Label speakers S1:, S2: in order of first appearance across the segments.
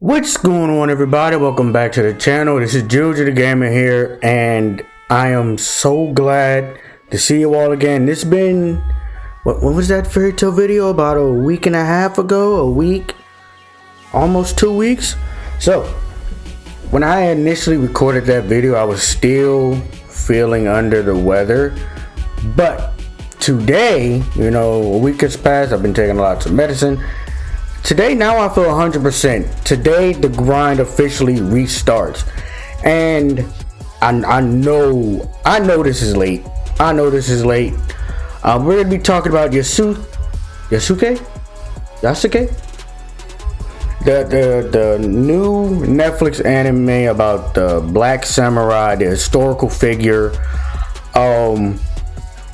S1: What's going on, everybody? Welcome back to the channel. This is Juju the Gamer here, and I am so glad to see you all again. This been, what was that fairy tale video? About a week and a half ago? A week? Almost 2 weeks? So, when I initially recorded that video, I was still feeling under the weather. But today, you know, a week has passed. I've been taking lots of medicine. Today, now I feel 100%. Today, the grind officially restarts. And I know this is late. We're going to be talking about Yasuke? The new Netflix anime about the Black Samurai, the historical figure.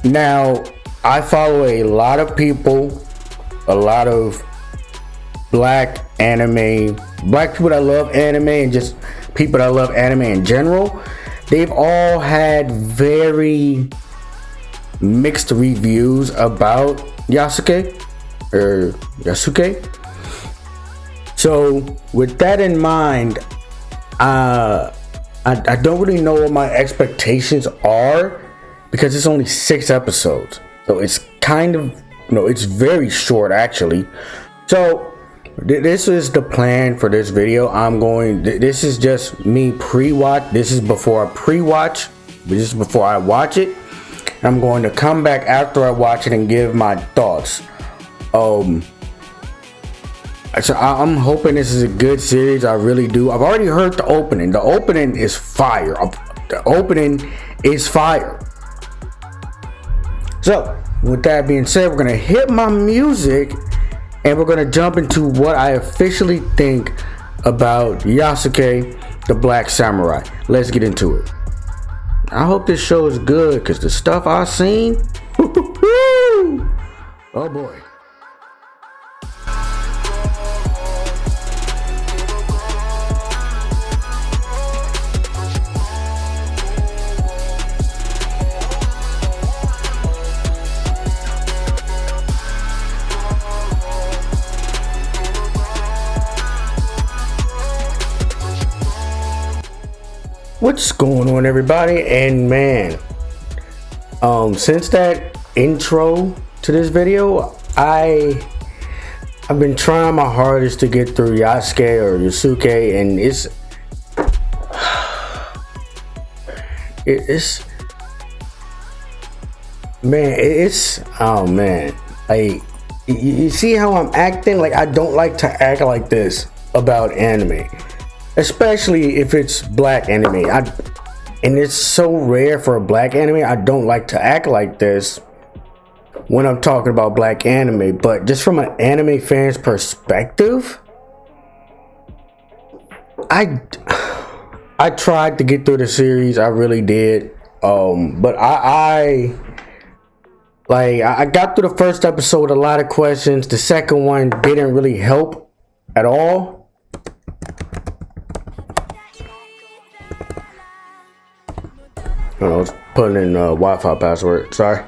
S1: Now, I follow a lot of people, a lot of black people that love anime, and just people that love anime in general. They've all had very mixed reviews about Yasuke. So with that in mind, I don't really know what my expectations are, because it's only 6 episodes, so it's kind of, it's very short actually. So this is the plan for this video. This is just me pre-watch. This is before I pre-watch. This is before I watch it. I'm going to come back after I watch it and give my thoughts. So I'm hoping this is a good series. I really do. I've already heard the opening. The opening is fire. So with that being said, we're gonna hit my music, and we're gonna jump into what I officially think about Yasuke, the Black Samurai. Let's get into it. I hope this show is good, because the stuff I've seen, oh boy. What's going on, everybody? And man, since that intro to this video, I've been trying my hardest to get through Yasuke or Yasuke, and oh man, like, you see how I'm acting? Like, I don't like to act like this about anime, especially if it's black anime. And it's so rare for a black anime. I don't like to act like this when I'm talking about black anime, but just from an anime fan's perspective, I tried to get through the series. I really did. But I got through the first episode with a lot of questions. The second one didn't really help at all. I was putting in Wi-Fi password, sorry.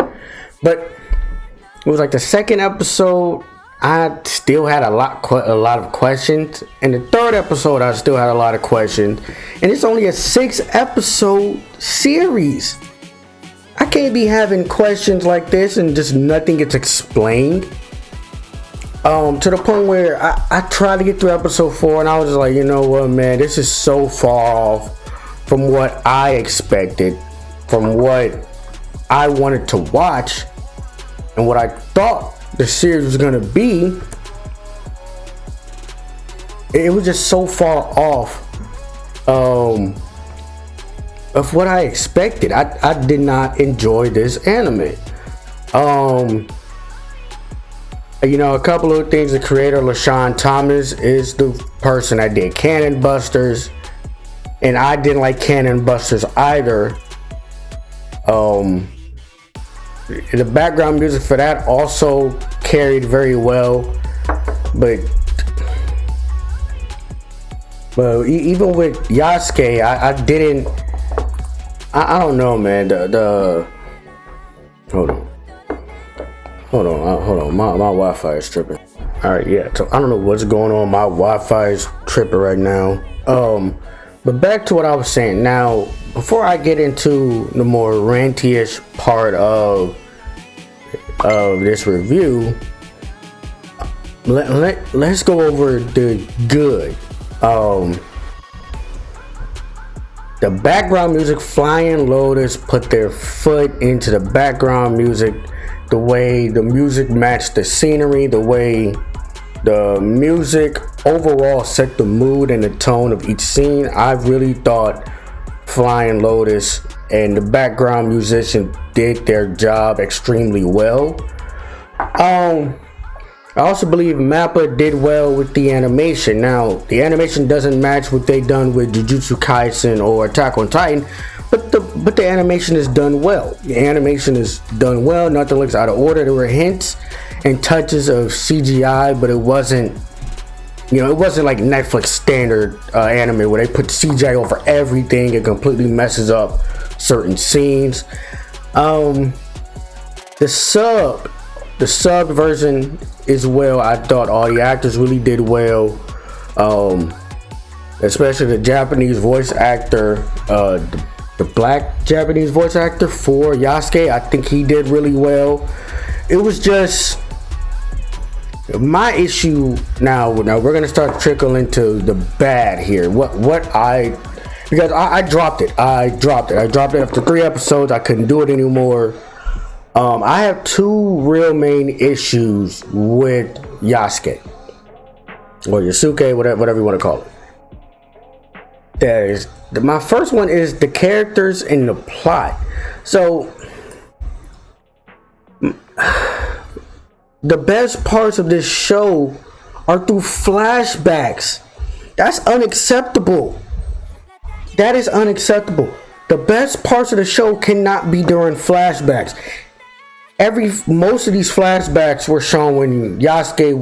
S1: But it was like the second episode, I still had a lot of questions. And the third episode, I still had a lot of questions. And it's only a 6-episode series. I can't be having questions like this and just nothing gets explained. To the point where I tried to get through episode 4, and I was just like, you know what, man, this is so far off from what I expected, from what I wanted to watch, and what I thought the series was gonna be. It was just so far off of what I expected. I did not enjoy this anime. You know, a couple of things. The creator, LaShawn Thomas, is the person that did Cannon Busters, and I didn't like Cannon Busters either. The background music for that also carried very well, but even with Yasuke, I don't know, man. Hold on, my Wi-Fi is tripping. Alright, yeah, so I don't know what's going on. My Wi-Fi is tripping right now. But back to what I was saying. Now, before I get into the more ranty-ish part of this review, let's go over the good. The background music, Flying Lotus put their foot into the background music. The way the music matched the scenery, the way the music overall set the mood and the tone of each scene. I really thought Flying Lotus and the background musician did their job extremely well. I also believe Mappa did well with the animation. Now, the animation doesn't match what they done with Jujutsu Kaisen or Attack on Titan, but the animation is done well. The animation is done well. Nothing looks out of order. There were hints and touches of CGI, but it wasn't, it wasn't like Netflix standard anime where they put CGI over everything and completely messes up certain scenes. The sub version is well. I thought all the actors really did well, especially the Japanese voice actor, the black Japanese voice actor for Yasuke. I think he did really well. It was just my issue. Now we're gonna start to trickle into the bad here. Because I dropped it. I dropped it after 3 episodes. I couldn't do it anymore. I have 2 real main issues with Yasuke or Yasuke, whatever you want to call it. My first one is the characters and the plot. So the best parts of this show are through flashbacks. That's unacceptable. That is unacceptable. The best parts of the show cannot be during flashbacks. Most of these flashbacks were shown when Yasuke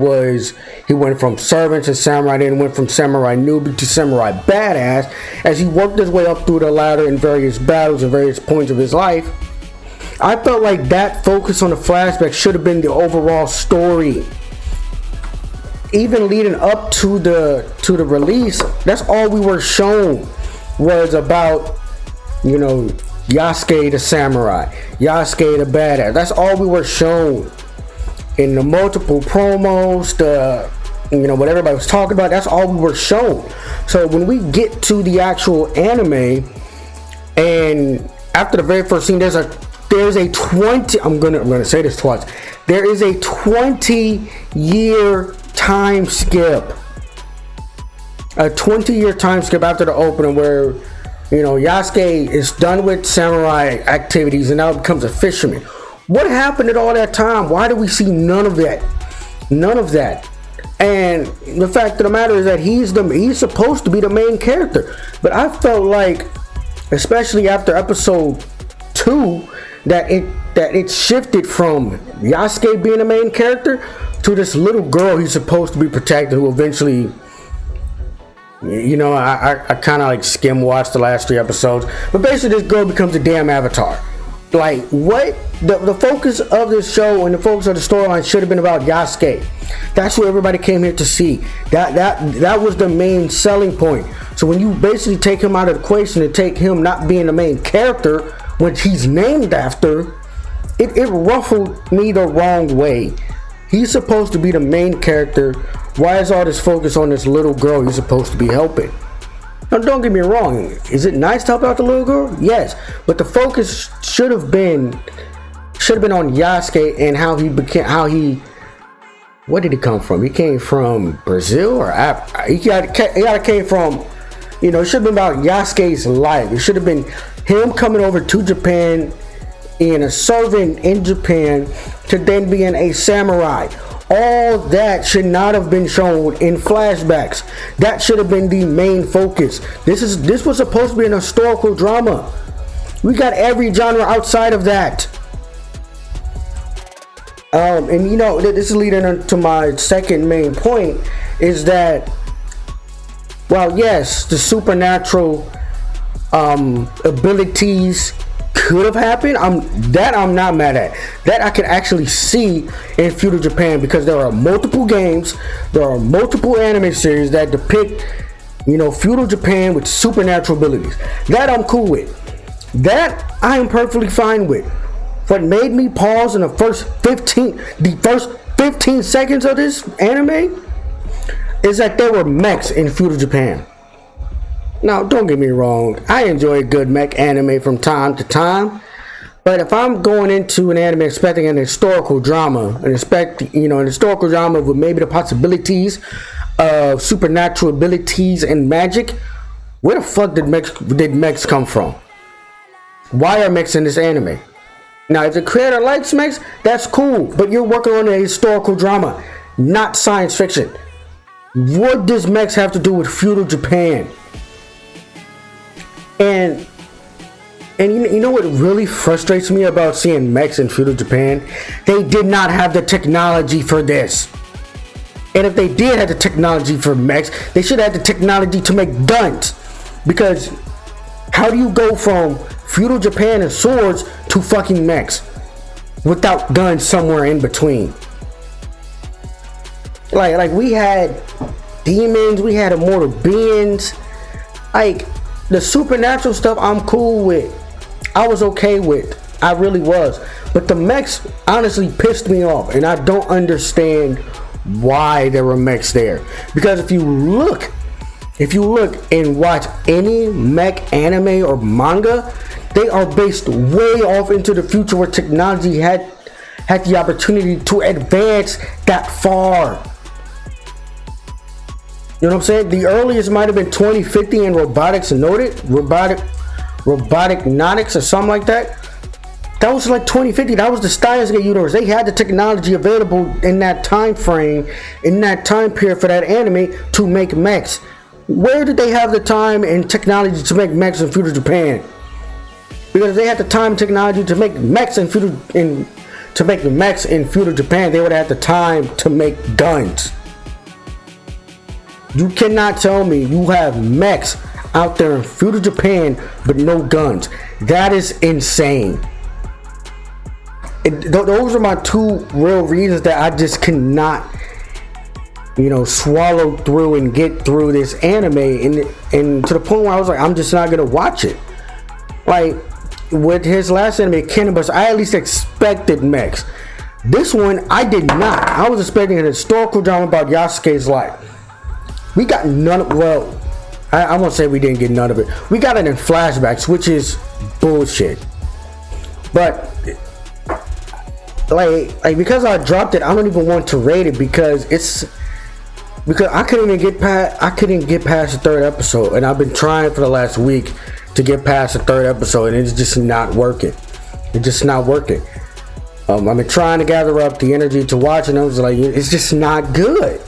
S1: went from servant to samurai, then went from samurai newbie to samurai badass as he worked his way up through the ladder in various battles and various points of his life. I felt like that focus on the flashback should have been the overall story. Even leading up to the release, that's all we were shown was about, Yasuke the samurai, Yasuke the badass. That's all we were shown in the multiple promos, what everybody was talking about. That's all we were shown. So when we get to the actual anime, and after the very first scene, there's a 20. I'm gonna say this twice. There is a 20-year time skip. A 20-year time skip after the opening where Yasuke is done with samurai activities and now becomes a fisherman. What happened at all that time? Why do we see none of that? None of that. And the fact of the matter is that he's supposed to be the main character. But I felt like, especially after episode 2, that it shifted from Yasuke being the main character to this little girl he's supposed to be protecting, who eventually, I kind of like skim watched the last 3 episodes, but basically this girl becomes a damn avatar. Like, what? The focus of this show and the focus of the storyline should have been about Yasuke. That's what everybody came here to see. That was the main selling point. So when you basically take him out of the equation and take him not being the main character, which he's named after, it ruffled me the wrong way. He's supposed to be the main character. Why is all this focus on this little girl he's supposed to be helping? Now, don't get me wrong. Is it nice to help out the little girl? Yes. But the focus should have been on Yasuke and where did he come from? He came from Brazil or Africa? He came from, it should have been about Yasuke's life. It should have been him coming over to Japan and a servant in Japan to then being a samurai. All that should not have been shown in flashbacks. That should have been the main focus. This was supposed to be an historical drama. We got every genre outside of that. This is leading into my second main point, is that, well, yes, the supernatural abilities could have happened, I'm not mad at. That I can actually see in feudal Japan, because there are multiple games, there are multiple anime series that depict, you know, feudal Japan with supernatural abilities. That I'm cool with. That I am perfectly fine with. What made me pause in the first 15 seconds of this anime is that there were mechs in feudal Japan. Now, don't get me wrong, I enjoy a good mech anime from time to time, but if I'm going into an anime expecting an historical drama, an historical drama with maybe the possibilities of supernatural abilities and magic, where the fuck did mechs come from? Why are mechs in this anime? Now, if the creator likes mechs, that's cool, but you're working on a historical drama, not science fiction. What does mechs have to do with feudal Japan? And you know what really frustrates me about seeing mechs in feudal Japan? They did not have the technology for this. And if they did have the technology for mechs, they should have the technology to make guns. Because how do you go from feudal Japan and swords to fucking mechs without guns somewhere in between? Like we had demons, we had immortal beings. Like, the supernatural stuff I'm cool with. I was okay with. I really was. But the mechs honestly pissed me off, and I don't understand why there were mechs there. Because if you look and watch any mech anime or manga, they are based way off into the future, where technology had the opportunity to advance that far. You know what I'm saying? The earliest might have been 2050 in robotic nautics or something like that. That was like 2050. That was the Steins Gate universe. They had the technology available in that time frame, in that time period for that anime to make mechs. Where did they have the time and technology to make mechs in feudal Japan? Because if they had the time and technology to make mechs in feudal Japan, they would have had the time to make guns. You cannot tell me you have mechs out there in feudal Japan but no guns. That is insane. Those are my two real reasons that I just cannot, swallow through and get through this anime, and to the point where I was like, I'm just not gonna watch it. Like with his last anime, Cannabis, I at least expected mechs. This one, I did not. I was expecting an historical drama about Yasuke's life. We got none of, well, I won't say we didn't get none of it. We got it in flashbacks, which is bullshit. But like because I dropped it, I don't even want to rate it because I couldn't get past the third episode, and I've been trying for the last week to get past the third episode, and it's just not working. It's just not working. I've been trying to gather up the energy to watch, and I was like, it's just not good.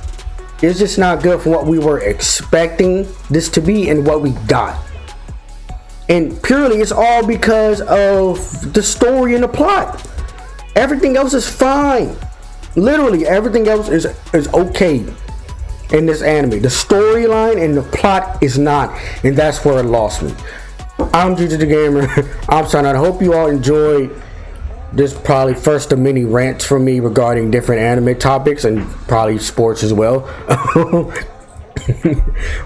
S1: It's just not good for what we were expecting this to be and what we got. And purely, it's all because of the story and the plot. Everything else is fine. Literally, everything else is okay in this anime. The storyline and the plot is not, and that's where it lost me. I'm Juju the Gamer. I'm signing out. I hope you all enjoyed this probably first of many rants from me regarding different anime topics and probably sports as well.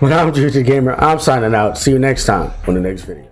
S1: But I'm Juju the Gamer. I'm signing out. See you next time on the next video.